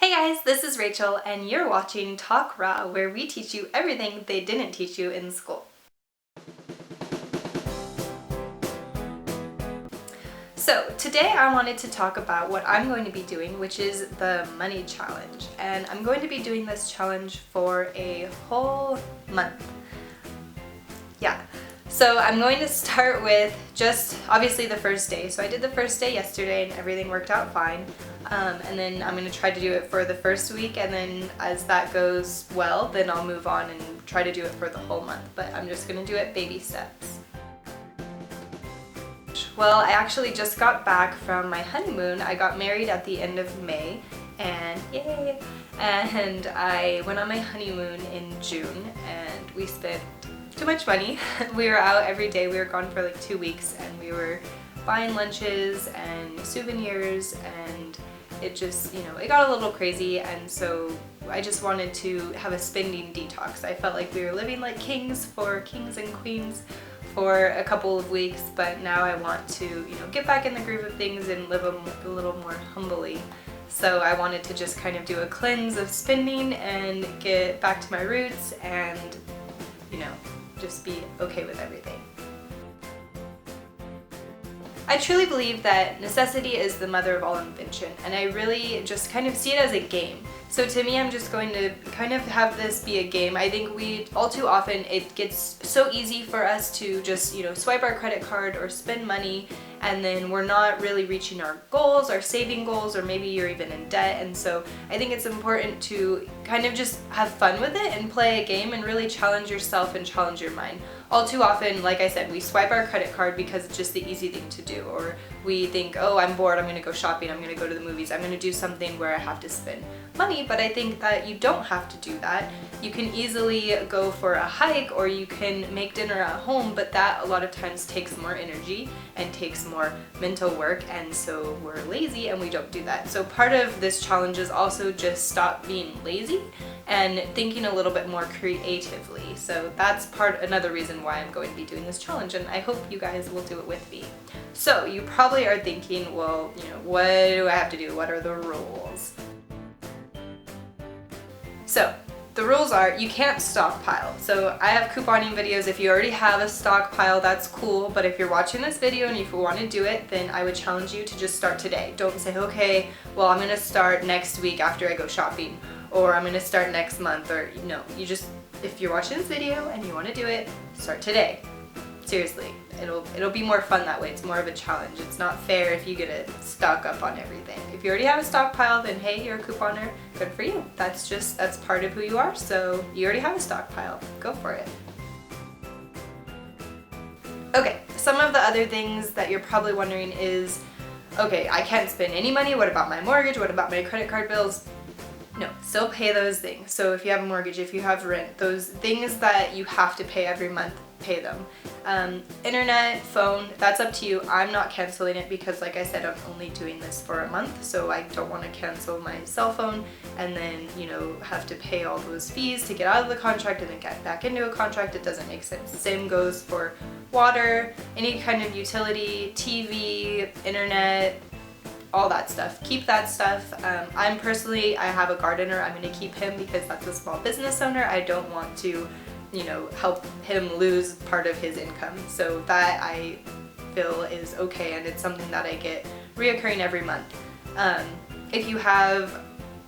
Hey guys, this is Rachel and you're watching Talk Raw, where we teach you everything they didn't teach you in school. So today I wanted to talk about what I'm going to be doing, which is the money challenge. And I'm going to be doing this challenge for a whole month. Yeah. So I'm going to start with just obviously the first day. So I did the first day yesterday and everything worked out fine. And then I'm going to try to do it for the first week, and then as that goes well, then I'll move on and try to do it for the whole month. But I'm just going to do it baby steps. Well, I actually just got back from my honeymoon. I got married at the end of May, and yay! And I went on my honeymoon in June, and we spent too much money. We were out every day. We were gone for like 2 weeks, and we were buying lunches and souvenirs, and it just, it got a little crazy, and so I just wanted to have a spending detox. I felt like we were living like kings and queens for a couple of weeks, but now I want to, get back in the groove of things and live a little more humbly. So I wanted to just kind of do a cleanse of spending and get back to my roots and, just be okay with everything. I truly believe that necessity is the mother of all invention, and I really just kind of see it as a game. So to me, I'm just going to kind of have this be a game. I think all too often, it gets so easy for us to just, swipe our credit card or spend money, and then we're not really reaching our goals, our saving goals, or maybe you're even in debt. And so I think it's important to kind of just have fun with it and play a game and really challenge yourself and challenge your mind. All too often, like I said, we swipe our credit card because it's just the easy thing to do, or we think, oh, I'm bored, I'm gonna go shopping, I'm gonna go to the movies, I'm gonna do something where I have to spend money. But I think that you don't have to do that. You can easily go for a hike, or you can make dinner at home, but that a lot of times takes more energy and takes more mental work, and so we're lazy and we don't do that. So part of this challenge is also just stop being lazy and thinking a little bit more creatively. So that's another reason why I'm going to be doing this challenge, and I hope you guys will do it with me. So you probably are thinking, well, what do I have to do? What are the rules? So the rules are, you can't stockpile. So I have couponing videos. If you already have a stockpile, that's cool, but if you're watching this video and if you want to do it, then I would challenge you to just start today. Don't say, okay, well, I'm gonna start next week after I go shopping, or I'm gonna start next month, or if you're watching this video and you want to do it, start today. Seriously, it'll be more fun that way. It's more of a challenge. It's not fair if you get to stock up on everything. If you already have a stockpile, then hey, you're a couponer. Good for you. That's part of who you are. So you already have a stockpile. Go for it. Okay, some of the other things that you're probably wondering is, okay, I can't spend any money. What about my mortgage? What about my credit card bills? No, still pay those things. So if you have a mortgage, if you have rent, those things that you have to pay every month, pay them. Internet, phone, that's up to you. I'm not canceling it because, like I said, I'm only doing this for a month, so I don't want to cancel my cell phone and then, have to pay all those fees to get out of the contract and then get back into a contract. It doesn't make sense. The same goes for water, any kind of utility, TV, internet, all that stuff. Keep that stuff. I have a gardener. I'm going to keep him because that's a small business owner. I don't want to, help him lose part of his income. So that I feel is okay, and it's something that I get reoccurring every month. If you have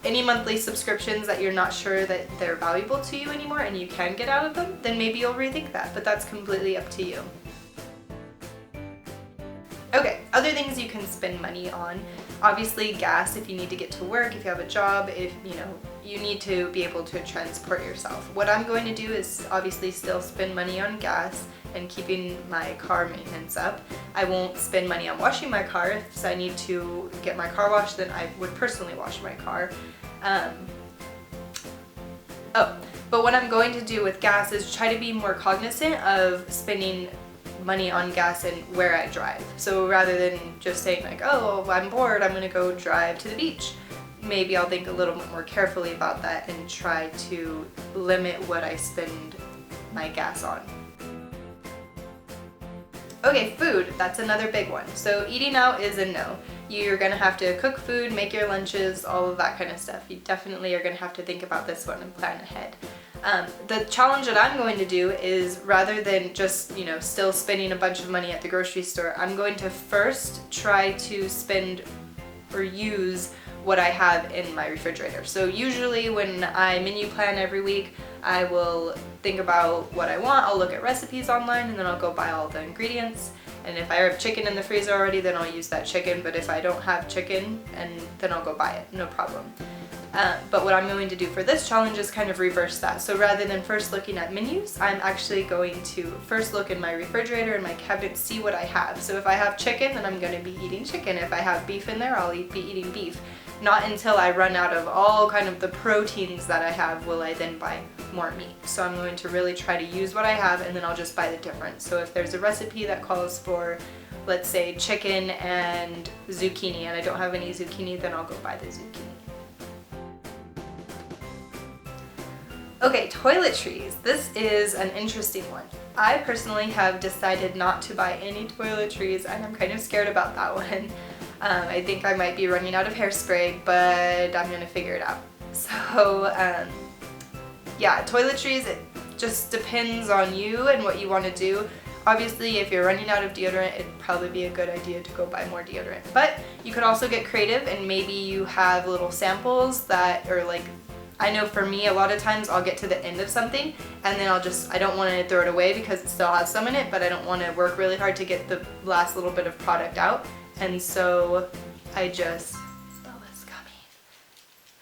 any monthly subscriptions that you're not sure that they're valuable to you anymore and you can get out of them, then maybe you'll rethink that, but that's completely up to you. Okay, other things you can spend money on. Obviously gas if you need to get to work, if you have a job, if you need to be able to transport yourself. What I'm going to do is obviously still spend money on gas and keeping my car maintenance up. I won't spend money on washing my car. If I need to get my car washed, then I would personally wash my car. But what I'm going to do with gas is try to be more cognizant of spending money on gas and where I drive. So rather than just saying like, oh, I'm bored, I'm gonna go drive to the beach, maybe I'll think a little bit more carefully about that and try to limit what I spend my gas on. Okay, food, that's another big one. So eating out is a no. You're gonna have to cook food, make your lunches, all of that kind of stuff. You definitely are gonna have to think about this one and plan ahead. The challenge that I'm going to do is, rather than just, still spending a bunch of money at the grocery store, I'm going to first try to spend or use what I have in my refrigerator. So usually when I menu plan every week, I will think about what I want, I'll look at recipes online, and then I'll go buy all the ingredients. And if I have chicken in the freezer already, then I'll use that chicken, but if I don't have chicken, then I'll go buy it, no problem. But what I'm going to do for this challenge is kind of reverse that. So rather than first looking at menus, I'm actually going to first look in my refrigerator and my cabinet, see what I have. So if I have chicken, then I'm going to be eating chicken. If I have beef in there, I'll be eating beef. Not until I run out of all kind of the proteins that I have will I then buy more meat. So I'm going to really try to use what I have, and then I'll just buy the difference. So if there's a recipe that calls for, let's say, chicken and zucchini, and I don't have any zucchini, then I'll go buy the zucchini. Okay, toiletries. This is an interesting one. I personally have decided not to buy any toiletries, and I'm kind of scared about that one. I think I might be running out of hairspray, but I'm gonna figure it out. So, yeah, toiletries, it just depends on you and what you want to do. Obviously, if you're running out of deodorant, it'd probably be a good idea to go buy more deodorant. But you could also get creative, and maybe you have little samples that are like, I know for me, a lot of times I'll get to the end of something and then I don't want to throw it away because it still has some in it, but I don't want to work really hard to get the last little bit of product out. And so Bella's coming.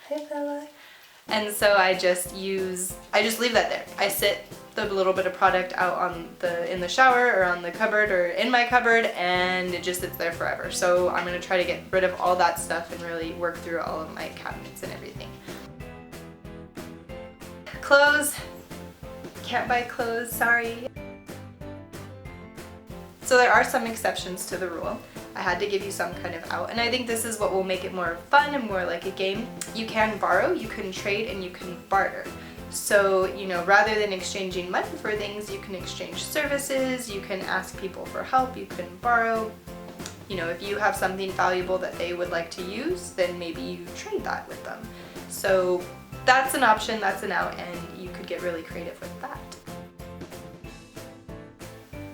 Hi, Bella. And so I just leave that there. I sit the little bit of product out in the shower or on the cupboard or in my cupboard, and it just sits there forever. So I'm going to try to get rid of all that stuff and really work through all of my cabinets and everything. Clothes. Can't buy clothes, sorry. So there are some exceptions to the rule. I had to give you some kind of out, and I think this is what will make it more fun and more like a game. You can borrow, you can trade, and you can barter. So, rather than exchanging money for things, you can exchange services, you can ask people for help, you can borrow. If you have something valuable that they would like to use, then maybe you trade that with them. So that's an option, that's an out, and you could get really creative with that.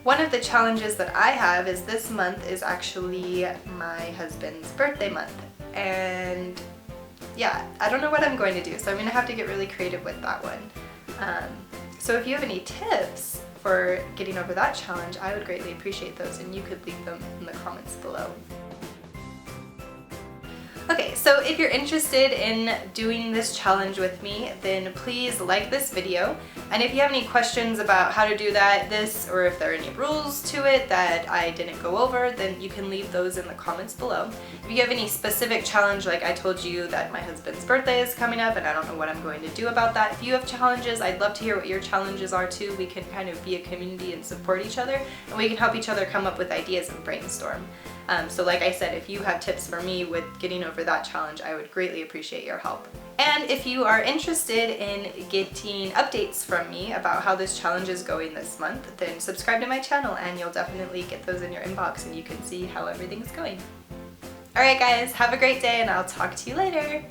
One of the challenges that I have is this month is actually my husband's birthday month, and yeah, I don't know what I'm going to do, so I'm going to have to get really creative with that one. So if you have any tips for getting over that challenge, I would greatly appreciate those, and you could leave them in the comments below. Okay, so if you're interested in doing this challenge with me, then please like this video. And if you have any questions about how to do or if there are any rules to it that I didn't go over, then you can leave those in the comments below. If you have any specific challenge, like I told you that my husband's birthday is coming up and I don't know what I'm going to do about that. If you have challenges, I'd love to hear what your challenges are too. We can kind of be a community and support each other, and we can help each other come up with ideas and brainstorm. So like I said, if you have tips for me with getting over that challenge, I would greatly appreciate your help. And if you are interested in getting updates from me about how this challenge is going this month, then subscribe to my channel and you'll definitely get those in your inbox and you can see how everything's going. Alright guys, have a great day and I'll talk to you later.